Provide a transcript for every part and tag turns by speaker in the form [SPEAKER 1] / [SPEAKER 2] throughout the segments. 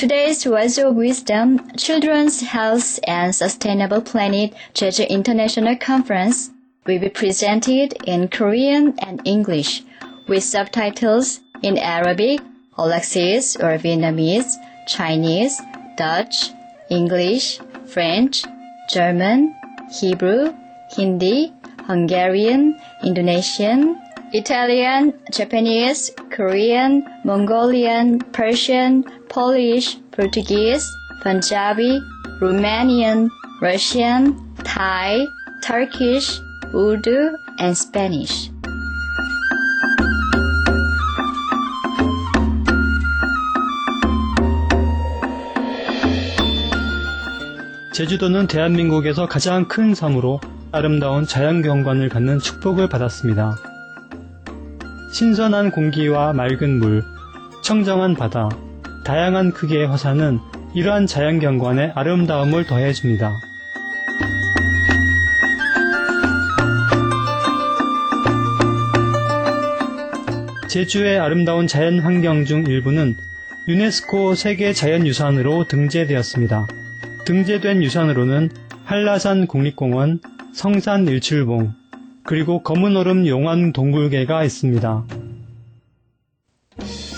[SPEAKER 1] today's Words of Wisdom, Children's Health and Sustainable Planet Jeju International Conference will be presented in Korean and English with subtitles in Arabic, Alexis or Vietnamese, Chinese, Dutch, English, French, German, Hebrew, Hindi, Hungarian, Indonesian, Italian, Japanese, Korean, Mongolian, Persian, Polish, Portuguese, Punjabi, Romanian, Russian, Thai, Turkish, Urdu, and Spanish.
[SPEAKER 2] 제주도는 대한민국에서 가장 큰 섬으로 아름다운 자연경관을 갖는 축복을 받았습니다. 신선한 공기와 맑은 물, 청정한 바다, 다양한 크기의 화산은 이러한 자연경관에 아름다움을 더해줍니다. 제주의 아름다운 자연환경 중 일부는 유네스코 세계자연유산으로 등재되었습니다. 등재된 유산으로는 한라산 국립공원, 성산 일출봉, 그리고 검은얼음 용환동굴계가 있습니다.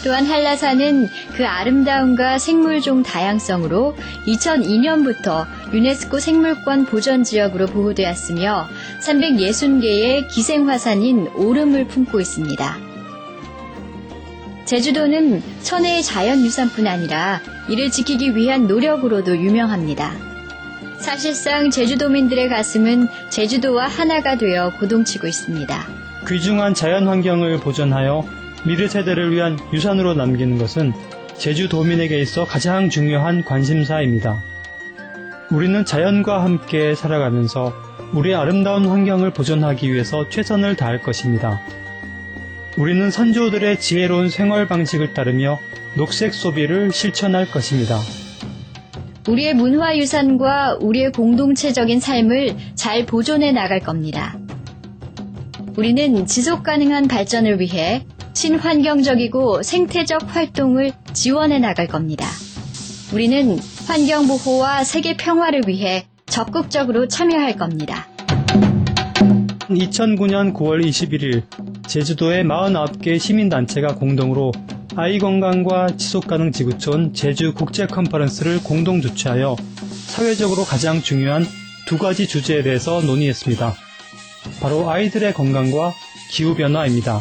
[SPEAKER 1] 또한 한라산은 그 아름다움과 생물종 다양성으로 2002년부터 유네스코 생물권 보전지역으로 보호되었으며 360개의 기생화산인 오름을 품고 있습니다. 제주도는 천혜의 자연유산뿐 아니라 이를 지키기 위한 노력으로도 유명합니다. 사실상 제주도민들의 가슴은 제주도와 하나가 되어 고동치고 있습니다.
[SPEAKER 2] 귀중한 자연환경을 보존하여 미래 세대를 위한 유산으로 남기는 것은 제주도민에게 있어 가장 중요한 관심사입니다. 우리는 자연과 함께 살아가면서 우리의 아름다운 환경을 보존하기 위해서 최선을 다할 것입니다. 우리는 선조들의 지혜로운 생활 방식을 따르며 녹색 소비를 실천할 것입니다.
[SPEAKER 1] 우리의 문화유산과 우리의 공동체적인 삶을 잘 보존해 나갈 겁니다. 우리는 지속가능한 발전을 위해 친환경적이고 생태적 활동을 지원해 나갈 겁니다. 우리는 환경보호와 세계 평화를 위해 적극적으로 참여할 겁니다.
[SPEAKER 2] 2009년 9월 21일 제주도의 49개 시민단체가 공동으로 아이건강과 지속가능 지구촌 제주 국제 컨퍼런스를 공동 주최하여 사회적으로 가장 중요한 두 가지 주제에 대해서 논의했습니다. 바로 아이들의 건강과 기후변화입니다.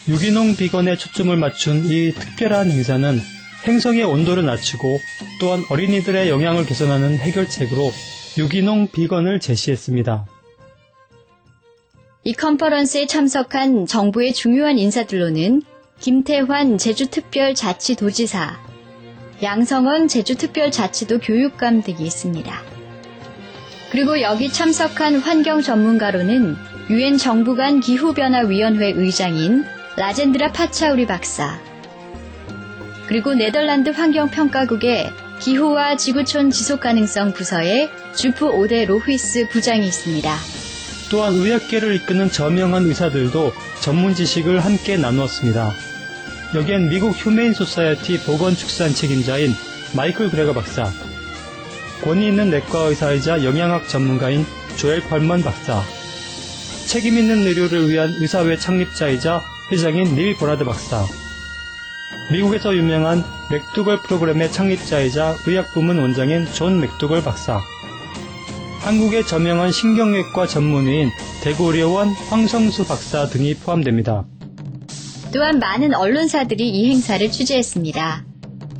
[SPEAKER 2] 유기농 비건에 초점을 맞춘 이 특별한 행사는 행성의 온도를 낮추고 또한 어린이들의 영양을 개선하는 해결책으로 유기농 비건을 제시했습니다.
[SPEAKER 1] 이 컨퍼런스에 참석한 정부의 중요한 인사들로는 김태환 제주특별자치도지사, 양성원 제주특별자치도 교육감 등이 있습니다. 그리고 여기 참석한 환경 전문가로는 유엔 정부간 기후변화위원회 의장인 라젠드라 파차우리 박사, 그리고 네덜란드 환경평가국의 기후와 지구촌 지속가능성 부서의 주프 오데 로휘스 부장이 있습니다.
[SPEAKER 2] 또한 의학계를 이끄는 저명한 의사들도 전문 지식을 함께 나누었습니다. 여기엔 미국 휴메인 소사이어티 보건축산 책임자인 마이클 그레거 박사, 권위 있는 내과 의사이자 영양학 전문가인 조엘 펄먼 박사, 책임 있는 의료를 위한 의사회 창립자이자 회장인 닐 보라드 박사, 미국에서 유명한 맥두걸 프로그램의 창립자이자 의학부문 원장인 존 맥두걸 박사, 한국의 저명한 신경외과 전문의인 대구의료원 황성수 박사 등이 포함됩니다.
[SPEAKER 1] 또한 많은 언론사들이 이 행사를 취재했습니다.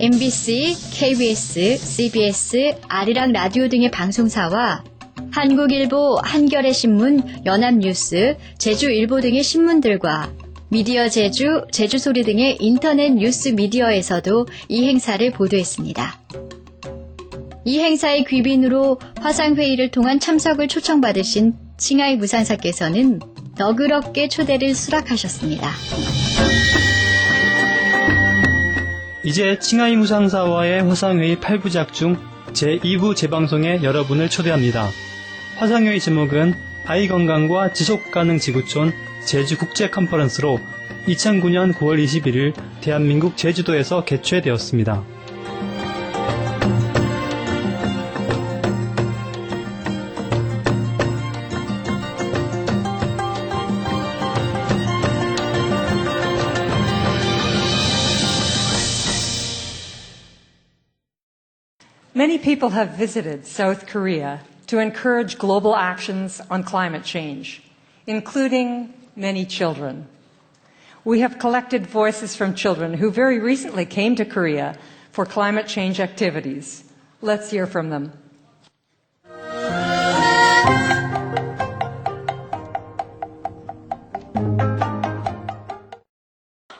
[SPEAKER 1] MBC, KBS, CBS, 아리랑 라디오 등의 방송사와 한국일보, 한겨레신문, 연합뉴스, 제주일보 등의 신문들과 미디어 제주, 제주소리 등의 인터넷 뉴스 미디어에서도 이 행사를 보도했습니다. 이 행사의 귀빈으로 화상회의를 통한 참석을 초청받으신 칭하이 무상사께서는 너그럽게 초대를 수락하셨습니다.
[SPEAKER 2] 이제 칭하이 무상사와의 화상회의 8부작 중 제2부 재방송에 여러분을 초대합니다. 화상회의 제목은 아이건강과 지속가능 지구촌 제주국제 컨퍼런스로 2009년 9월 21일 대한민국 제주도에서 개최되었습니다.
[SPEAKER 3] Many people have visited South Korea to encourage global actions on climate change, including many children. We have collected voices from children who very recently came to Korea for climate change activities. Let's hear from them.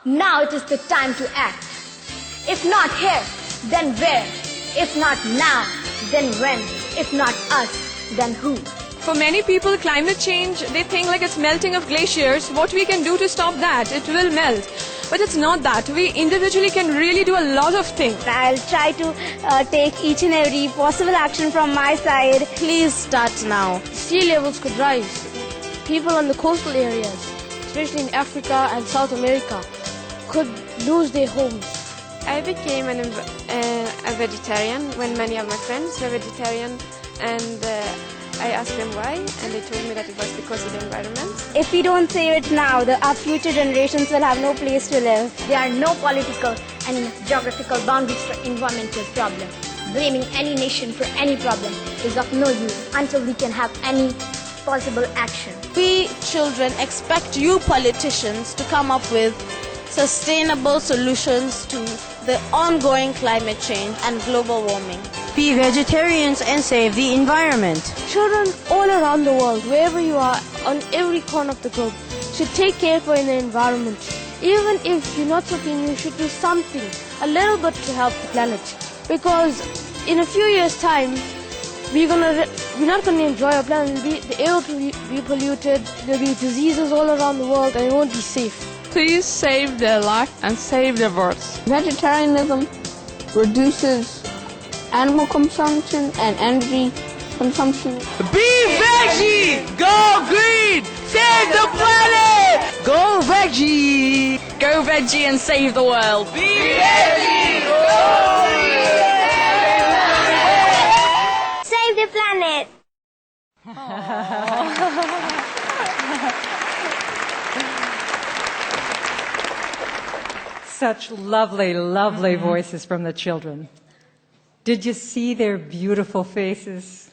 [SPEAKER 4] Now it is the time to act. If not here, then where? If not now, then when? If not us, then who?
[SPEAKER 5] For many people, climate change, they think like it's melting of glaciers. What we can do to stop that? It will melt. But it's not that. We individually can really do a lot of things.
[SPEAKER 6] I'll try to take each and every possible action from my side.
[SPEAKER 7] Please start now.
[SPEAKER 8] Sea levels could rise. People in the coastal areas, especially in Africa and South America, could lose their homes.
[SPEAKER 9] I became a vegetarian when many of my friends were vegetarian, and I asked them why, and they told me that it was because of the environment.
[SPEAKER 6] If we don't save it now, our future generations will have no place to live.
[SPEAKER 4] There are no political and geographical boundaries for environmental problems. Blaming any nation for any problem is of no use until we can have any possible action.
[SPEAKER 7] We children expect you politicians to come up with sustainable solutions to the ongoing climate change and global warming.
[SPEAKER 10] Be vegetarians and save the environment.
[SPEAKER 8] Children all around the world, wherever you are, on every corner of the globe, should take care for the environment. Even if you're not something, you should do something, a little bit to help the planet. Because in a few years' time, we're not going to enjoy our planet. The air will be polluted, there'll be diseases all around the world, and it won't be safe.
[SPEAKER 5] Please save their life and save their birds.
[SPEAKER 8] Vegetarianism reduces animal consumption and energy consumption.
[SPEAKER 10] Be veggie! Go green! Save the planet! Go veggie!
[SPEAKER 5] Go veggie and save the world.
[SPEAKER 10] Be veggie!
[SPEAKER 6] Save the planet!
[SPEAKER 3] Such lovely, lovely voices from the children. Did you see their beautiful faces?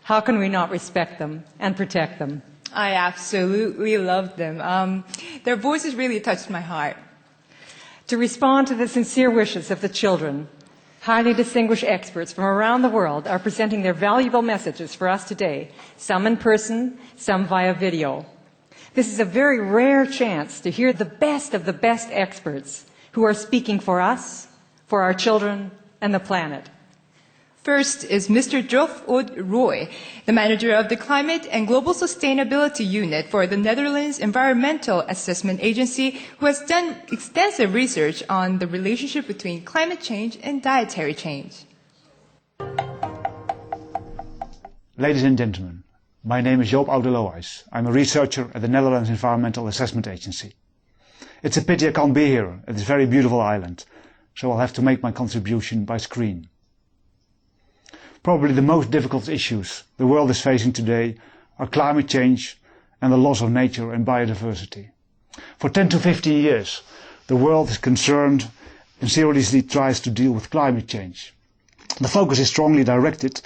[SPEAKER 3] How can we not respect them and protect them?
[SPEAKER 11] I absolutely loved them. Their voices really touched my heart.
[SPEAKER 3] To respond to the sincere wishes of the children, highly distinguished experts from around the world are presenting their valuable messages for us today, some in person, some via video. This is a very rare chance to hear the best of the best experts who are speaking for us, for our children, and the planet.
[SPEAKER 11] First is Mr. Jof Ud Roy, the manager of the Climate and Global Sustainability Unit for the Netherlands Environmental Assessment Agency, who has done extensive research on the relationship between climate change and dietary change.
[SPEAKER 12] Ladies and gentlemen, my name is Joop Oudeloijs. I'm a researcher at the Netherlands Environmental Assessment Agency. It's a pity I can't be here at this very beautiful island, so I'll have to make my contribution by screen. Probably the most difficult issues the world is facing today are climate change and the loss of nature and biodiversity. For 10 to 15 years, the world is concerned and seriously tries to deal with climate change. The focus is strongly directed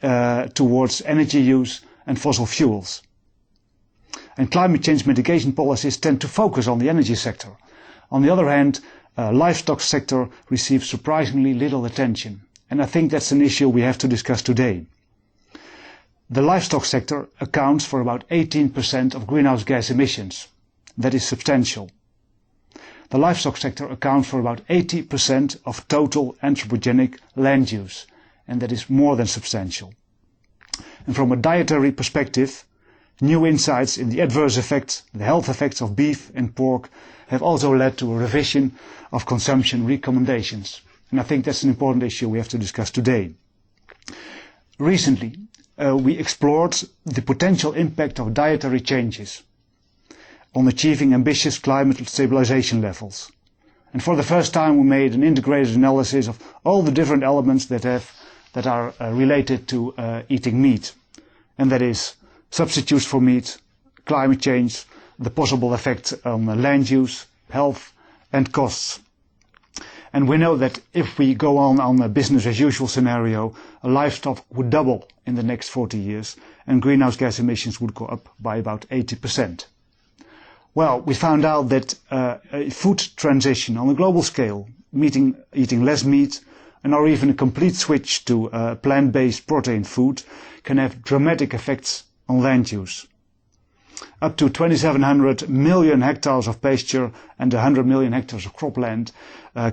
[SPEAKER 12] towards energy use and fossil fuels. And climate change mitigation policies tend to focus on the energy sector. On the other hand, livestock sector receives surprisingly little attention. And I think that's an issue we have to discuss today. The livestock sector accounts for about 18% of greenhouse gas emissions. That is substantial. The livestock sector accounts for about 80% of total anthropogenic land use, and that is more than substantial. And from a dietary perspective, new insights in the adverse effects, the health effects of beef and pork have also led to a revision of consumption recommendations. And I think that's an important issue we have to discuss today. Recently, we explored the potential impact of dietary changes on achieving ambitious climate stabilization levels. And for the first time, we made an integrated analysis of all the different elements that are related to eating meat. And that is substitutes for meat, climate change, the possible effect on land use, health and costs. And we know that if we go on a business as usual scenario, livestock would double in the next 40 years and greenhouse gas emissions would go up by about 80%. Well, we found out that a food transition on a global scale, eating less meat, or even a complete switch to plant-based protein food can have dramatic effects on land use. Up to 2,700 million hectares of pasture and 100 million hectares of cropland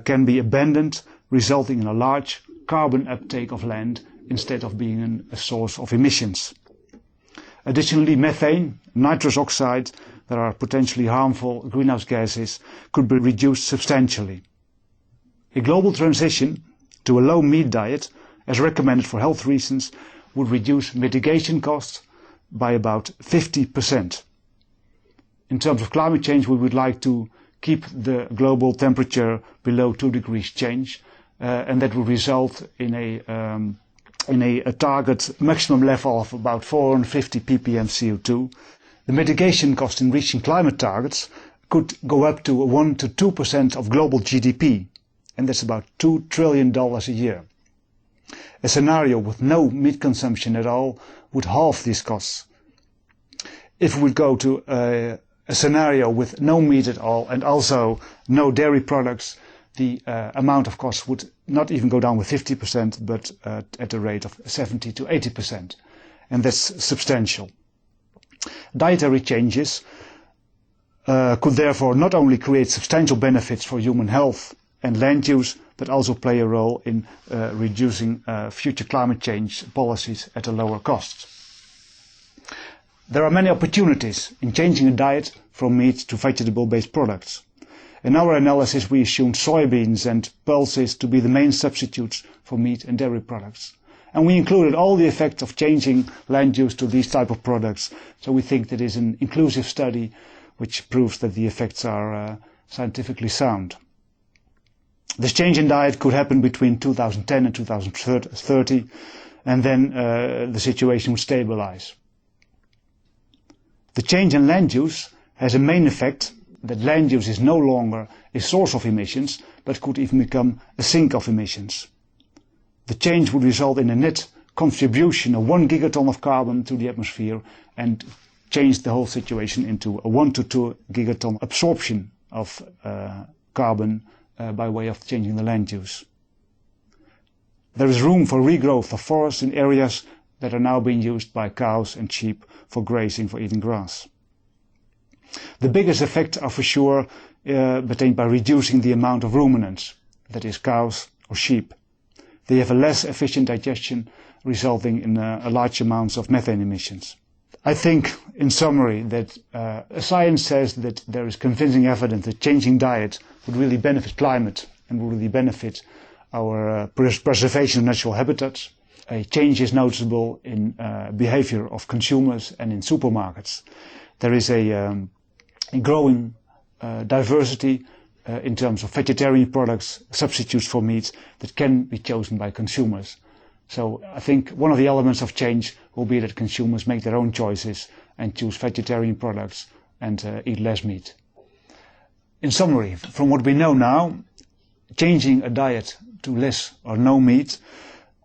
[SPEAKER 12] can be abandoned, resulting in a large carbon uptake of land instead of being a source of emissions. Additionally, methane, nitrous oxide, that are potentially harmful greenhouse gases, could be reduced substantially. A global transition to a low meat diet, as recommended for health reasons, would reduce mitigation costs by about 50%. In terms of climate change, we would like to keep the global temperature below 2 degrees change, and that would result in a target maximum level of about 450 ppm CO2. The mitigation cost in reaching climate targets could go up to 1 to 2% of global GDP, and that's about $2 trillion a year. A scenario with no meat consumption at all would halve these costs. If we would go to a scenario with no meat at all and also no dairy products, the amount of costs would not even go down with 50%, but at a rate of 70 to 80%, and that's substantial. Dietary changes could therefore not only create substantial benefits for human health and land use, but also play a role in reducing future climate change policies at a lower cost. There are many opportunities in changing a diet from meat to vegetable-based products. In our analysis, we assumed soybeans and pulses to be the main substitutes for meat and dairy products. And we included all the effects of changing land use to these type of products, so we think that is an inclusive study which proves that the effects are scientifically sound. This change in diet could happen between 2010 and 2030, and then the situation would stabilize. The change in land use has a main effect that land use is no longer a source of emissions, but could even become a sink of emissions. The change would result in a net contribution of 1 gigaton of carbon to the atmosphere and change the whole situation into a 1 to 2 gigaton absorption of carbon by way of changing the land use. There is room for regrowth of forests in areas that are now being used by cows and sheep for grazing, for eating grass. The biggest effects are for sure attained by reducing the amount of ruminants, that is cows or sheep. They have a less efficient digestion, resulting in large amounts of methane emissions. I think, in summary, that science says that there is convincing evidence that changing diet would really benefit climate and would really benefit our preservation of natural habitats. A change is noticeable in behavior of consumers and in supermarkets. There is a growing diversity in terms of vegetarian products, substitutes for meat, that can be chosen by consumers. So I think one of the elements of change will be that consumers make their own choices and choose vegetarian products and eat less meat. In summary, from what we know now, changing a diet to less or no meat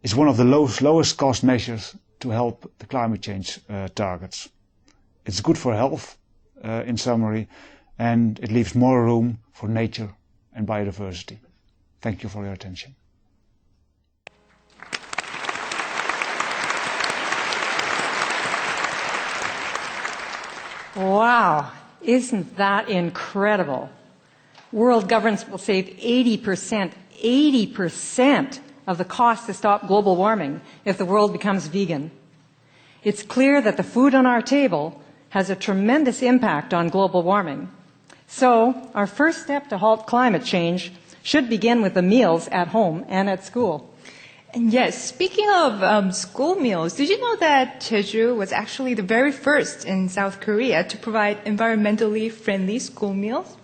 [SPEAKER 12] is one of the lowest cost measures to help the climate change targets. It's good for health, in summary, and it leaves more room for nature and biodiversity. Thank you for your attention.
[SPEAKER 3] Wow, isn't that incredible? World governments will save 80% of the cost to stop global warming if the world becomes vegan. It's clear that the food on our table has a tremendous impact on global warming. So, our first step to halt climate change should begin with the meals at home and at school.
[SPEAKER 11] And yes, speaking of school meals, did you know that Jeju was actually the very first in South Korea to provide environmentally friendly school meals?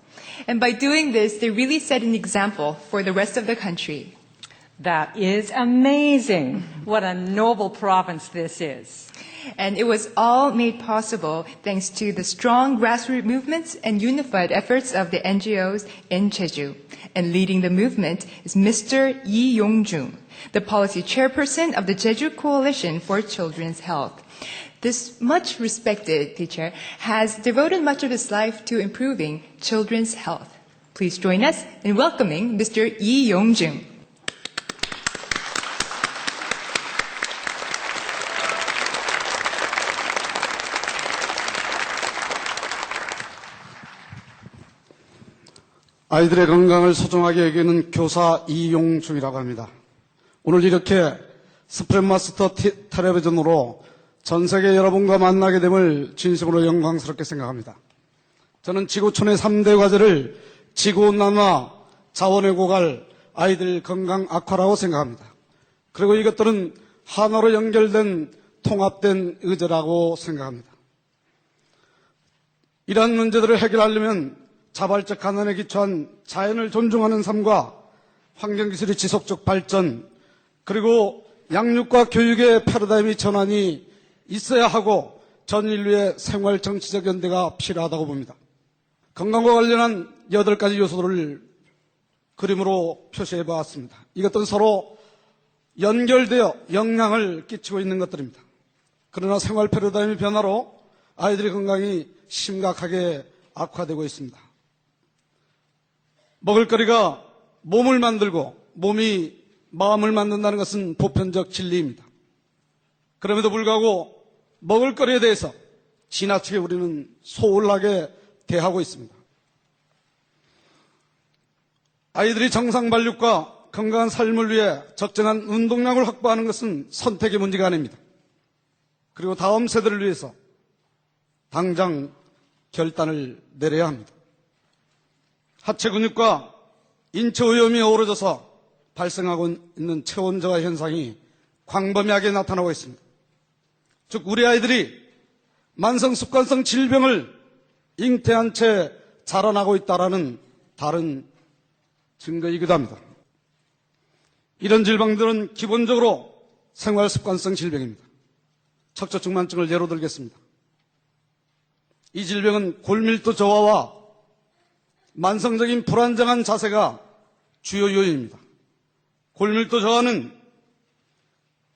[SPEAKER 11] And by doing this, they really set an example for the rest of the country.
[SPEAKER 3] That is amazing. What a noble province this is.
[SPEAKER 11] And it was all made possible thanks to the strong grassroots movements and unified efforts of the NGOs in Jeju. And leading the movement is Mr. Lee Yong-jung, the policy chairperson of the Jeju Coalition for Children's Health. This much respected teacher has devoted much of his life to improving children's health. Please join us in welcoming Mr. Lee Yong-jung.
[SPEAKER 13] 아이들의 건강을 소중하게 여기는 교사 이용중이라고 합니다. 오늘 이렇게 스프랩마스터 텔레비전으로 전 세계 여러분과 만나게 됨을 진심으로 영광스럽게 생각합니다. 저는 지구촌의 3대 과제를 지구온난화, 자원의 고갈, 아이들 건강 악화라고 생각합니다. 그리고 이것들은 하나로 연결된 통합된 의제라고 생각합니다. 이러한 문제들을 해결하려면 자발적 가난에 기초한 자연을 존중하는 삶과 환경기술의 지속적 발전, 그리고 양육과 교육의 패러다임의 전환이 있어야 하고 전 인류의 생활 정치적 연대가 필요하다고 봅니다. 건강과 관련한 8가지 요소들을 그림으로 표시해 보았습니다. 이것들은 서로 연결되어 영향을 끼치고 있는 것들입니다. 그러나 생활 패러다임의 변화로 아이들의 건강이 심각하게 악화되고 있습니다. 먹을거리가 몸을 만들고 몸이 마음을 만든다는 것은 보편적 진리입니다. 그럼에도 불구하고 먹을거리에 대해서 지나치게 우리는 소홀하게 대하고 있습니다. 아이들이 정상 발육과 건강한 삶을 위해 적정한 운동량을 확보하는 것은 선택의 문제가 아닙니다. 그리고 다음 세대를 위해서 당장 결단을 내려야 합니다. 하체 근육과 인체 오염이 어우러져서 발생하고 있는 체온 저하 현상이 광범위하게 나타나고 있습니다. 즉 우리 아이들이 만성 습관성 질병을 잉태한 채 자라나고 있다는 다른 증거이기도 합니다. 이런 질병들은 기본적으로 생활 습관성 질병입니다. 척추증만증을 예로 들겠습니다. 이 질병은 골밀도 저하와 만성적인 불안정한 자세가 주요 요인입니다. 골밀도 저하는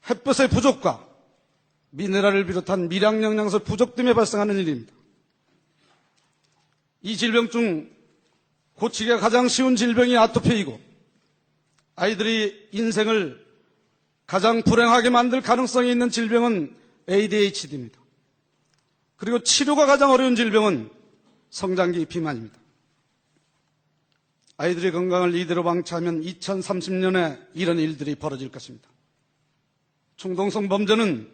[SPEAKER 13] 햇볕의 부족과 미네랄을 비롯한 미량 영양소 부족 때문에 발생하는 일입니다. 이 질병 중 고치기가 가장 쉬운 질병이 아토피이고 아이들이 인생을 가장 불행하게 만들 가능성이 있는 질병은 ADHD입니다. 그리고 치료가 가장 어려운 질병은 성장기 비만입니다. 아이들의 건강을 이대로 방치하면 2030년에 이런 일들이 벌어질 것입니다. 충동성 범죄는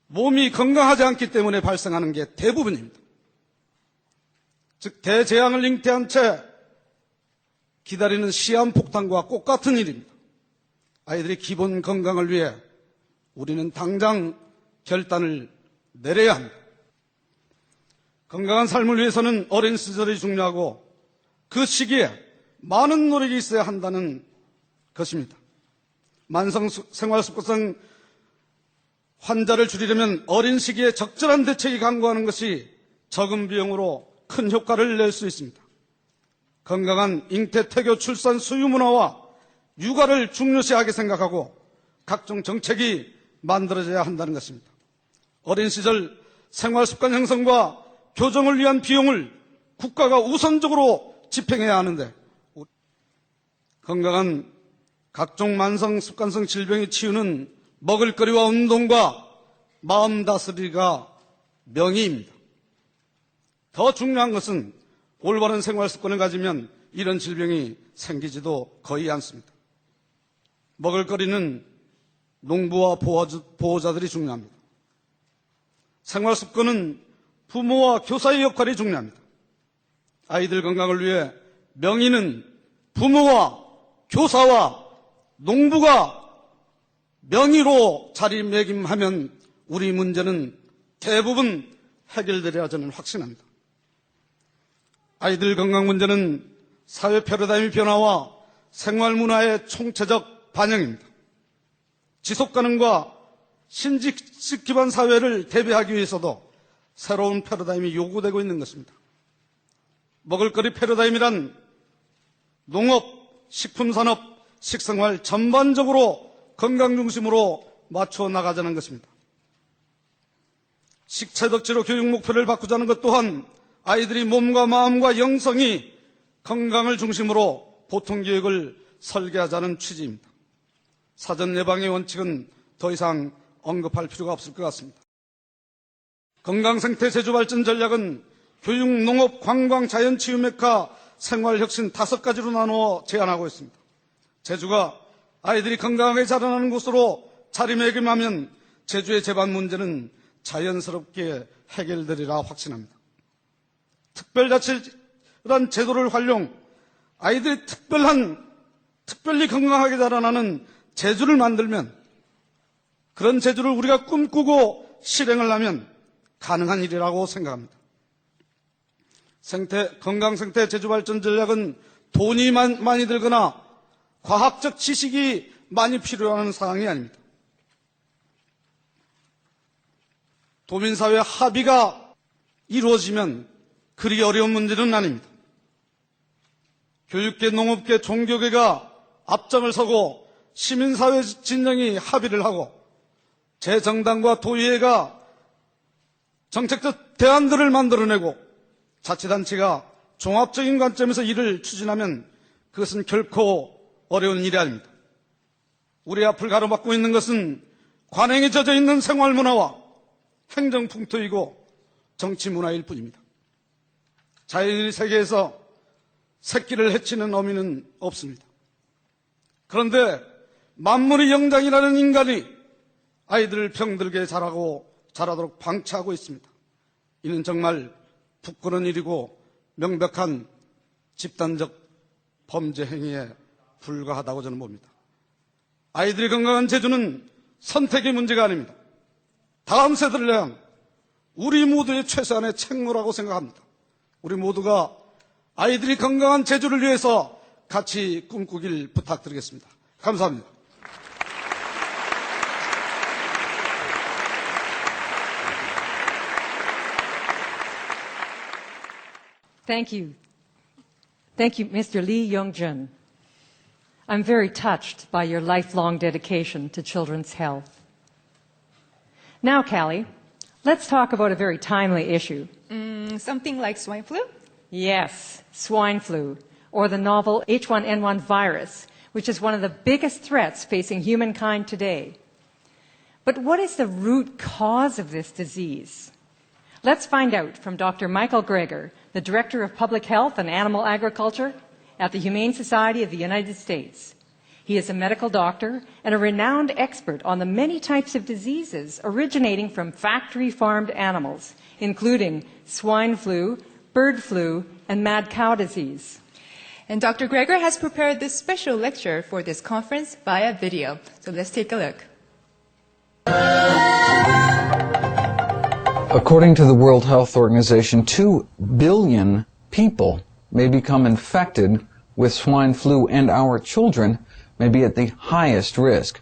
[SPEAKER 13] 몸이 건강하지 않기 때문에 발생하는 게 대부분입니다. 즉 대재앙을 잉태한 채 기다리는 시한폭탄과 똑같은 일입니다. 아이들의 기본 건강을 위해 우리는 당장 결단을 내려야 합니다. 건강한 삶을 위해서는 어린 시절이 중요하고 그 시기에 많은 노력이 있어야 한다는 것입니다. 만성 생활습관성 환자를 줄이려면 어린 시기에 적절한 대책이 강구하는 것이 적은 비용으로 큰 효과를 낼 수 있습니다. 건강한 잉태, 태교, 출산, 수유 문화와 육아를 중요시하게 생각하고 각종 정책이 만들어져야 한다는 것입니다. 어린 시절 생활습관 형성과 교정을 위한 비용을 국가가 우선적으로 집행해야 하는데 건강한 각종 만성 습관성 질병의 치유는 먹을거리와 운동과 마음 다스리기가 명의입니다. 더 중요한 것은 올바른 생활 습관을 가지면 이런 질병이 생기지도 거의 않습니다. 먹을거리는 농부와 보호자들이 중요합니다. 생활 습관은 부모와 교사의 역할이 중요합니다. 아이들 건강을 위해 명의는 부모와 교사와 농부가 명의로 자리매김하면 우리 문제는 대부분 해결되리라 저는 확신합니다. 아이들 건강 문제는 사회 패러다임의 변화와 생활 문화의 총체적 반영입니다. 지속가능과 신지식 기반 사회를 대비하기 위해서도 새로운 패러다임이 요구되고 있는 것입니다. 먹을거리 패러다임이란 농업, 식품산업, 식생활 전반적으로 건강 중심으로 맞춰 나가자는 것입니다. 식체덕지로 교육 목표를 바꾸자는 것 또한 아이들이 몸과 마음과 영성이 건강을 중심으로 보통교육을 설계하자는 취지입니다. 사전 예방의 원칙은 더 이상 언급할 필요가 없을 것 같습니다. 건강생태 제주발전 전략은 교육, 농업, 관광, 자연치유메카, 생활혁신 5가지로 나누어 제안하고 있습니다. 제주가 아이들이 건강하게 자라나는 곳으로 자리매김하면 제주의 재반 문제는 자연스럽게 해결되리라 확신합니다. 특별자치란 제도를 활용, 아이들이 특별히 건강하게 자라나는 제주를 만들면, 그런 제주를 우리가 꿈꾸고 실행을 하면 가능한 일이라고 생각합니다. 건강생태 제주발전 전략은 돈이 많이 들거나 과학적 지식이 많이 필요한 사항이 아닙니다. 도민사회 합의가 이루어지면 그리 어려운 문제는 아닙니다. 교육계, 농업계, 종교계가 앞장을 서고 시민사회 진영이 합의를 하고 재정당과 도의회가 정책적 대안들을 만들어내고 자치단체가 종합적인 관점에서 일을 추진하면 그것은 결코 어려운 일이 아닙니다. 우리 앞을 가로막고 있는 것은 관행에 젖어 있는 생활문화와 행정풍토이고 정치문화일 뿐입니다. 자연의 세계에서 새끼를 해치는 어미는 없습니다. 그런데 만물의 영장이라는 인간이 아이들을 병들게 자라도록 방치하고 있습니다. 이는 정말 부끄러운 일이고 명백한 집단적 범죄 행위에 불과하다고 저는 봅니다. 아이들이 건강한 제주는 선택의 문제가 아닙니다. 다음 세대를 위한 우리 모두의 최소한의 책무라고 생각합니다. 우리 모두가 아이들이 건강한 제주를 위해서 같이 꿈꾸길 부탁드리겠습니다. 감사합니다.
[SPEAKER 3] Thank you. Thank you, Mr. Lee Young-jun. I'm very touched by your lifelong dedication to children's health. Now, Callie, let's talk about a very timely issue.
[SPEAKER 11] Something like swine flu?
[SPEAKER 3] Yes, swine flu, or the novel H1N1 virus, which is one of the biggest threats facing humankind today. But what is the root cause of this disease? Let's find out from Dr. Michael Greger, the Director of Public Health and Animal Agriculture at the Humane Society of the United States. He is a medical doctor and a renowned expert on the many types of diseases originating from factory-farmed animals, including swine flu, bird flu, and mad cow disease.
[SPEAKER 11] And Dr. Greger has prepared this special lecture for this conference via video. So let's take a look.
[SPEAKER 14] According to the World Health Organization, 2 billion people may become infected with swine flu, and our children may be at the highest risk.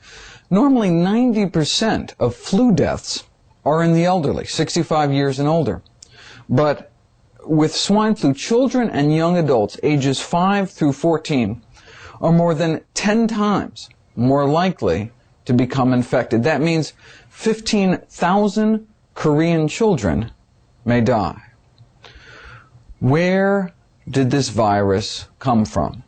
[SPEAKER 14] Normally, 90% of flu deaths are in the elderly, 65 years and older. But with swine flu, children and young adults ages 5 through 14 are more than 10 times more likely to become infected. That means 15,000 Korean children may die. Where did this virus come from?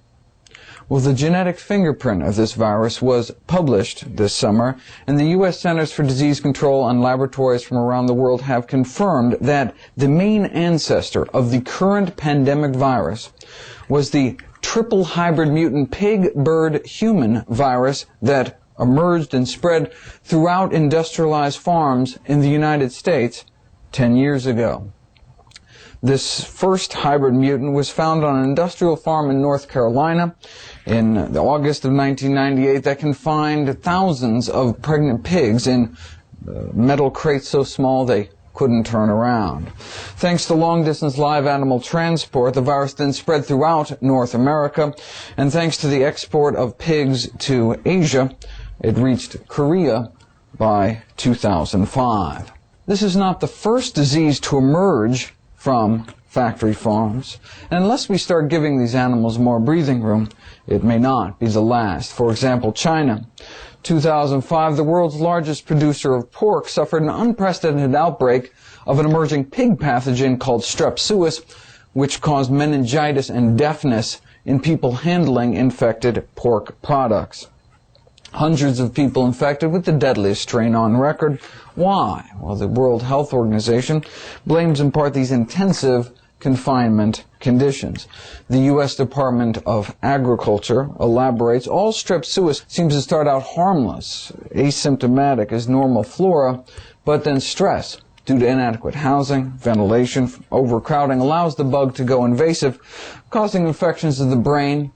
[SPEAKER 14] Well, the genetic fingerprint of this virus was published this summer, and the U.S. Centers for Disease Control and laboratories from around the world have confirmed that the main ancestor of the current pandemic virus was the triple hybrid mutant pig-bird-human virus that emerged and spread throughout industrialized farms in the United States 10 years ago. This first hybrid mutant was found on an industrial farm in North Carolina in August of 1998 that confined thousands of pregnant pigs in metal crates so small they couldn't turn around. Thanks to long-distance live animal transport, the virus then spread throughout North America, and thanks to the export of pigs to Asia, it reached Korea by 2005. This is not the first disease to emerge from factory farms, and unless we start giving these animals more breathing room, it may not be the last. For example, China. 2005, the world's largest producer of pork suffered an unprecedented outbreak of an emerging pig pathogen called strep suis, which caused meningitis and deafness in people handling infected pork products. Hundreds of people infected with the deadliest strain on record. Why? Well, the World Health Organization blames in part these intensive confinement conditions. The U.S. Department of Agriculture elaborates, all strep suis seems to start out harmless, asymptomatic as normal flora, but then stress due to inadequate housing, ventilation, overcrowding allows the bug to go invasive, causing infections of the brain,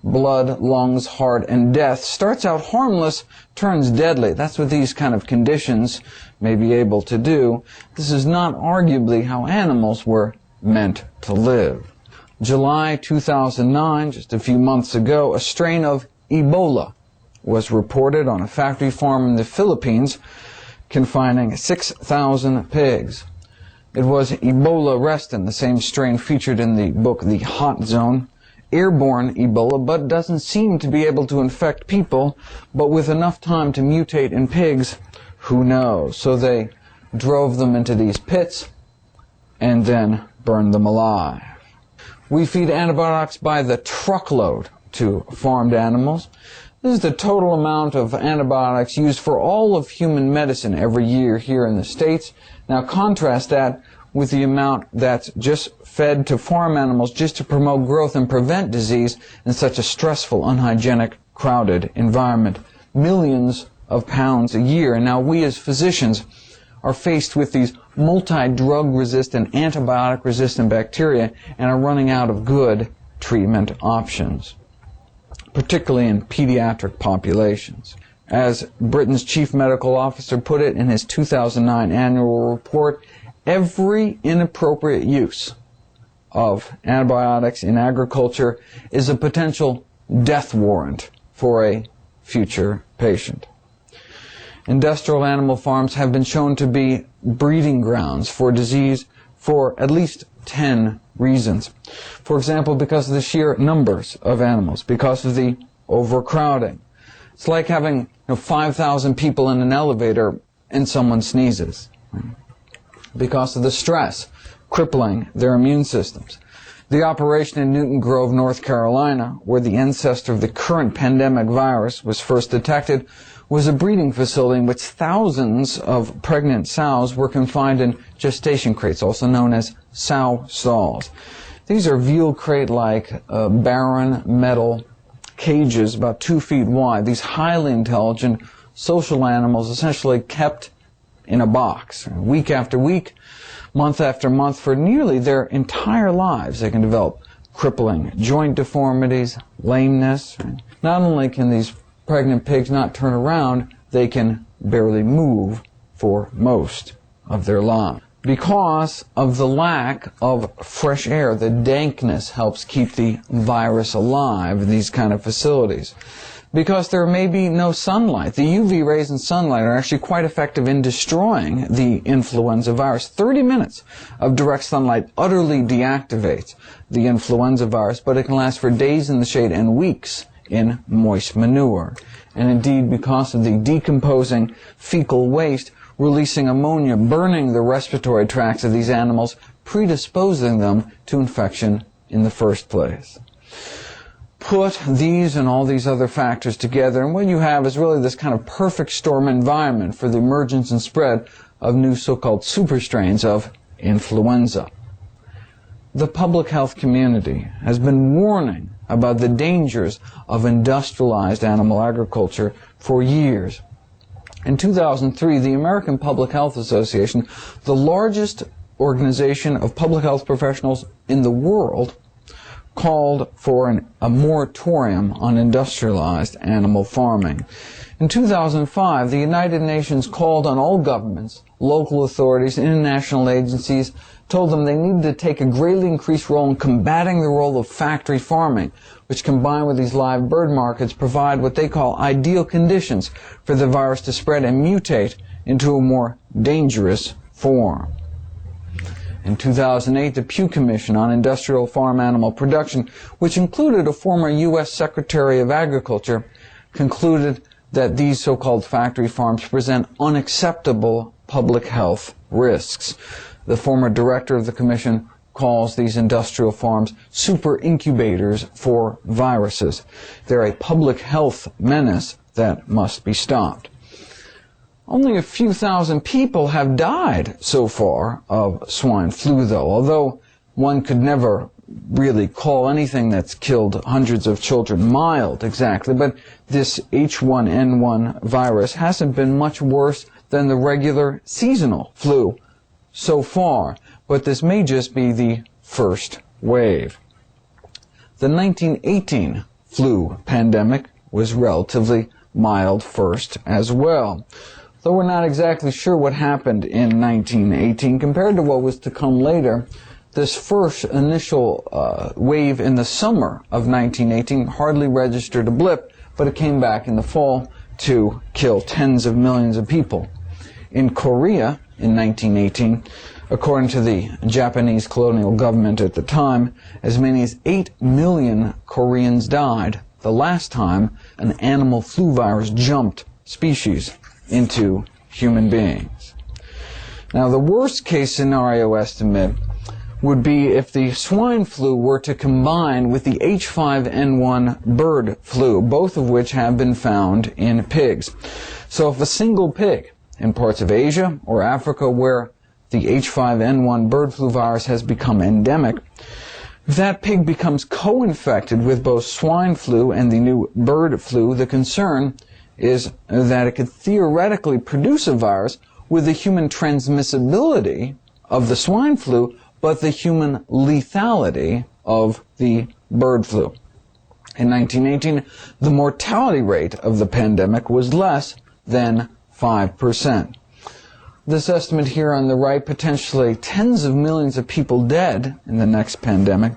[SPEAKER 14] blood, lungs, heart, and death. Starts out harmless, turns deadly. That's what these kind of conditions may be able to do. This is not arguably how animals were meant to live. July 2009, just a few months ago, a strain of Ebola was reported on a factory farm in the Philippines, confining 6,000 pigs. It was Ebola restin, the same strain featured in the book The Hot Zone. Airborne Ebola, but doesn't seem to be able to infect people, but with enough time to mutate in pigs, who knows? So they drove them into these pits and then burned them alive. We feed antibiotics by the truckload to farmed animals. This is the total amount of antibiotics used for all of human medicine every year here in the States. Now contrast that with the amount that's just fed to farm animals just to promote growth and prevent disease in such a stressful, unhygienic, crowded environment. Millions of pounds a year. And now we as physicians are faced with these multi-drug resistant, antibiotic resistant bacteria and are running out of good treatment options, particularly in pediatric populations. As Britain's chief medical officer put it in his 2009 annual report, every inappropriate use of antibiotics in agriculture is a potential death warrant for a future patient. Industrial animal farms have been shown to be breeding grounds for disease for at least 10 reasons. For example, because of the sheer numbers of animals, because of the overcrowding. It's like having 5,000 people in an elevator and someone sneezes. Because of the stress crippling their immune systems. The operation in Newton Grove, North Carolina, where the ancestor of the current pandemic virus was first detected, was a breeding facility in which thousands of pregnant sows were confined in gestation crates, also known as sow stalls. These are veal crate-like barren metal cages about 2 feet wide. These highly intelligent social animals essentially kept in a box. Week after week, month after month, for nearly their entire lives, they can develop crippling joint deformities, lameness. Not only can these pregnant pigs not turn around, they can barely move for most of their lives. Because of the lack of fresh air, the dankness helps keep the virus alive in these kind of facilities. Because there may be no sunlight. The UV rays in sunlight are actually quite effective in destroying the influenza virus. 30 minutes of direct sunlight utterly deactivates the influenza virus, but it can last for days in the shade and weeks in moist manure. And indeed, because of the decomposing fecal waste, releasing ammonia, burning the respiratory tracts of these animals, predisposing them to infection in the first place. Put these and all these other factors together, and what you have is really this kind of perfect storm environment for the emergence and spread of new so-called super strains of influenza. The public health community has been warning about the dangers of industrialized animal agriculture for years. In 2003, the American Public Health Association, the largest organization of public health professionals in the world, called for a moratorium on industrialized animal farming. In 2005, the United Nations called on all governments, local authorities, international agencies, told them they needed to take a greatly increased role in combating the role of factory farming, which combined with these live bird markets provide what they call ideal conditions for the virus to spread and mutate into a more dangerous form. In 2008, the Pew Commission on Industrial Farm Animal Production, which included a former U.S. Secretary of Agriculture, concluded that these so-called factory farms present unacceptable public health risks. The former director of the commission calls these industrial farms super incubators for viruses. They're a public health menace that must be stopped. Only a few thousand people have died so far of swine flu, though, although one could never really call anything that's killed hundreds of children mild exactly, but this H1N1 virus hasn't been much worse than the regular seasonal flu so far, but this may just be the first wave. The 1918 flu pandemic was relatively mild first as well. Though we're not exactly sure what happened in 1918 compared to what was to come later, this first initial wave in the summer of 1918 hardly registered a blip, but it came back in the fall to kill tens of millions of people. In Korea in 1918, according to the Japanese colonial government at the time, as many as 8 million Koreans died the last time an animal flu virus jumped species into human beings. Now, the worst case scenario estimate would be if the swine flu were to combine with the H5N1 bird flu, both of which have been found in pigs. So if a single pig in parts of Asia or Africa where the H5N1 bird flu virus has become endemic, if that pig becomes co-infected with both swine flu and the new bird flu, the concern is that it could theoretically produce a virus with the human transmissibility of the swine flu, but the human lethality of the bird flu. In 1918, the mortality rate of the pandemic was less than 5%. This estimate here on the right, potentially tens of millions of people dead in the next pandemic,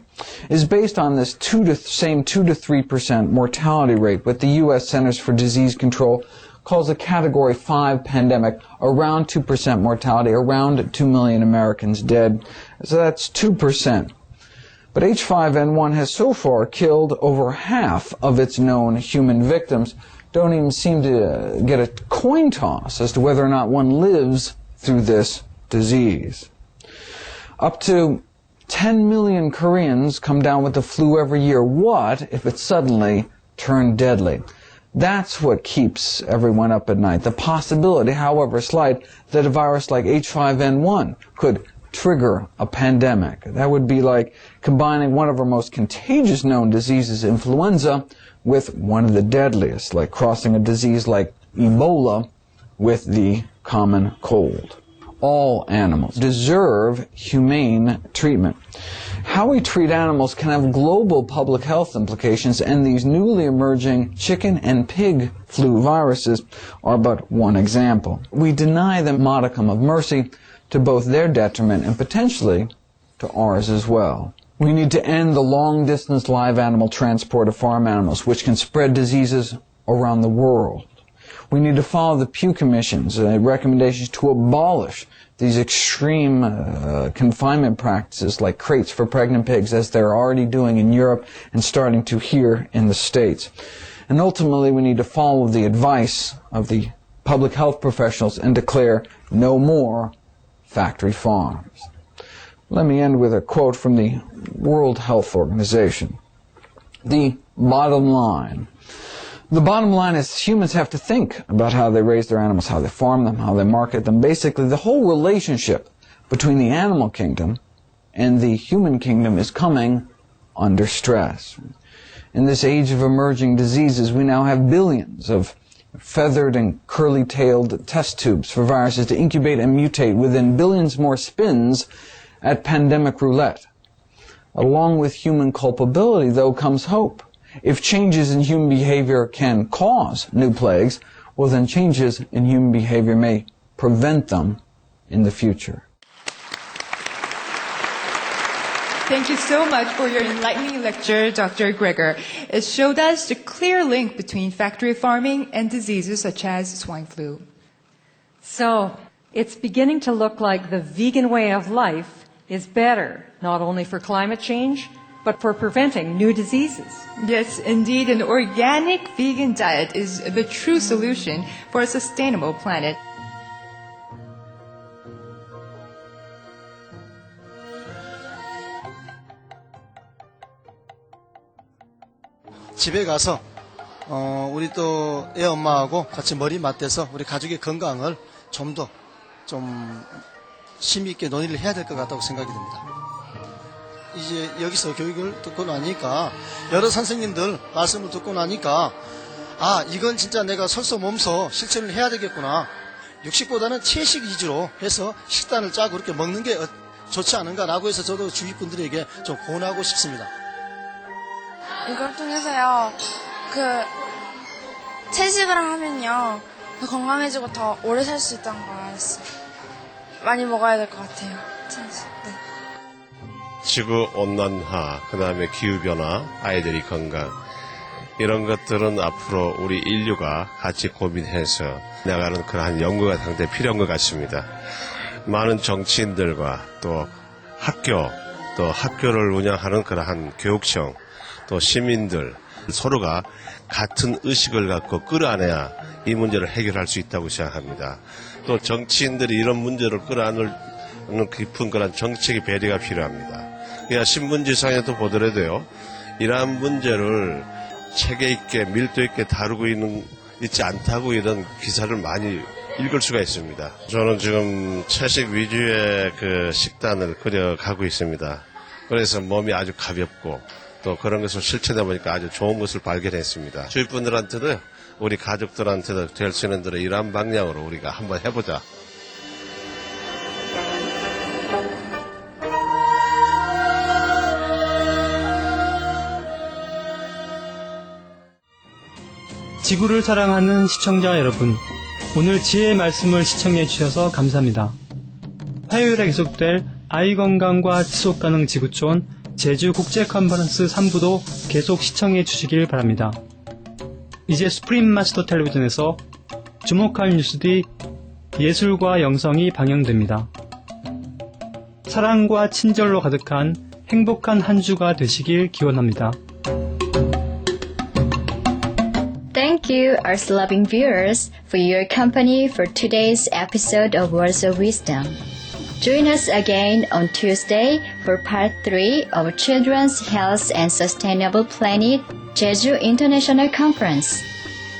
[SPEAKER 14] is based on this same 2 to 3% mortality rate, what the U.S. Centers for Disease Control calls a Category 5 pandemic, around 2% mortality, around 2 million Americans dead. So that's 2%. But H5N1 has so far killed over half of its known human victims. Don't even seem to get a coin toss as to whether or not one lives through this disease. Up to 10 million Koreans come down with the flu every year. What if it suddenly turned deadly? That's what keeps everyone up at night. The possibility, however slight, that a virus like H5N1 could trigger a pandemic. That would be like combining one of our most contagious known diseases, influenza, with one of the deadliest, like crossing a disease like Ebola with the common cold. All animals deserve humane treatment. How we treat animals can have global public health implications, and these newly emerging chicken and pig flu viruses are but one example. We deny them modicum of mercy to both their detriment and potentially to ours as well. We need to end the long-distance live animal transport of farm animals, which can spread diseases around the world. We need to follow the Pew Commission's recommendations to abolish these extreme confinement practices like crates for pregnant pigs, as they're already doing in Europe and starting to here in the States. And ultimately, we need to follow the advice of the public health professionals and declare no more factory farms. Let me end with a quote from the World Health Organization. The bottom line. The bottom line is humans have to think about how they raise their animals, how they farm them, how they market them. Basically, the whole relationship between the animal kingdom and the human kingdom is coming under stress. In this age of emerging diseases, we now have billions of feathered and curly-tailed test tubes for viruses to incubate and mutate within billions more spins at pandemic roulette. Along with human culpability, though, comes hope. If changes in human behavior can cause new plagues, well, then changes in human behavior may prevent them in the future.
[SPEAKER 11] Thank you so much for your enlightening lecture, Dr. Greger. It showed us the clear link between factory farming and diseases such as swine flu.
[SPEAKER 3] So, it's beginning to look like the vegan way of life is better, not only for climate change, but for preventing new diseases.
[SPEAKER 11] Yes, indeed, an organic vegan diet is the true solution for a sustainable planet.
[SPEAKER 15] 집에 가서 우리 또 애 엄마하고 같이 머리 맞대서 우리 가족의 건강을 좀 더 심히 있게 논의를 해야 될 것 같다고 생각이 듭니다. 이제 여기서 교육을 듣고 나니까 여러 선생님들 말씀을 듣고 나니까 이건 진짜 내가 솔선몸소 실천을 해야 되겠구나. 육식보다는 채식 위주로 해서 식단을 짜고 그렇게 먹는 게 좋지 않은가라고 해서 저도 주위 분들에게 좀 권하고 싶습니다.
[SPEAKER 16] 이걸 통해서요, 채식을 하면요, 더 건강해지고 더 오래 살 수 있다는 걸 알았어요. 많이 먹어야 될 것 같아요, 채식. 네.
[SPEAKER 17] 지구온난화, 그 다음에 기후변화, 아이들이 건강, 이런 것들은 앞으로 우리 인류가 같이 고민해서 나가는 그러한 연구가 상당히 필요한 것 같습니다. 많은 정치인들과 또 학교를 운영하는 그러한 교육청, 또 시민들 서로가 같은 의식을 갖고 끌어안아야 이 문제를 해결할 수 있다고 생각합니다. 또 정치인들이 이런 문제를 끌어안는 깊은 그런 정책의 배려가 필요합니다. 그러니까 신문지상에도 보더라도요, 이러한 문제를 체계 있게 밀도 있게 다루고 있지 않다고 이런 기사를 많이 읽을 수가 있습니다. 저는 지금 채식 위주의 그 식단을 그려가고 있습니다. 그래서 몸이 아주 가볍고 또 그런 것을 실천해 보니까 아주 좋은 것을 발견했습니다. 주위 분들한테도 우리 가족들한테도 될 수 있는 대로 이러한 방향으로 우리가 한번 해보자.
[SPEAKER 2] 지구를 사랑하는 시청자 여러분, 오늘 지혜의 말씀을 시청해 주셔서 감사합니다. 화요일에 계속될 아이 건강과 지속가능 지구촌 제주 국제 컨퍼런스 3부도 계속 시청해 주시길 바랍니다. 이제 수프림 마스터 텔레비전에서 주목할 뉴스들이 예술과 영성이 방영됩니다. 사랑과 친절로 가득한 행복한 한 주가 되시길 기원합니다.
[SPEAKER 1] Thank you, our loving viewers, for your company for today's episode of Words of Wisdom. Join us again on Tuesday for Part 3 of Children's Health and Sustainable Planet Jeju International Conference.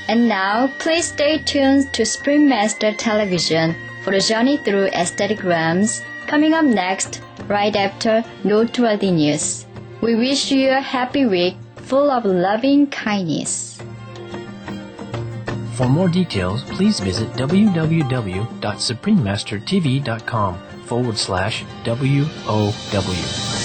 [SPEAKER 1] And now, please stay tuned to Spring Master Television for a journey through aesthetic realms, coming up next, right after Noteworthy News. We wish you a happy week full of loving kindness.
[SPEAKER 18] For more details, please visit www.suprememastertv.com/WOW.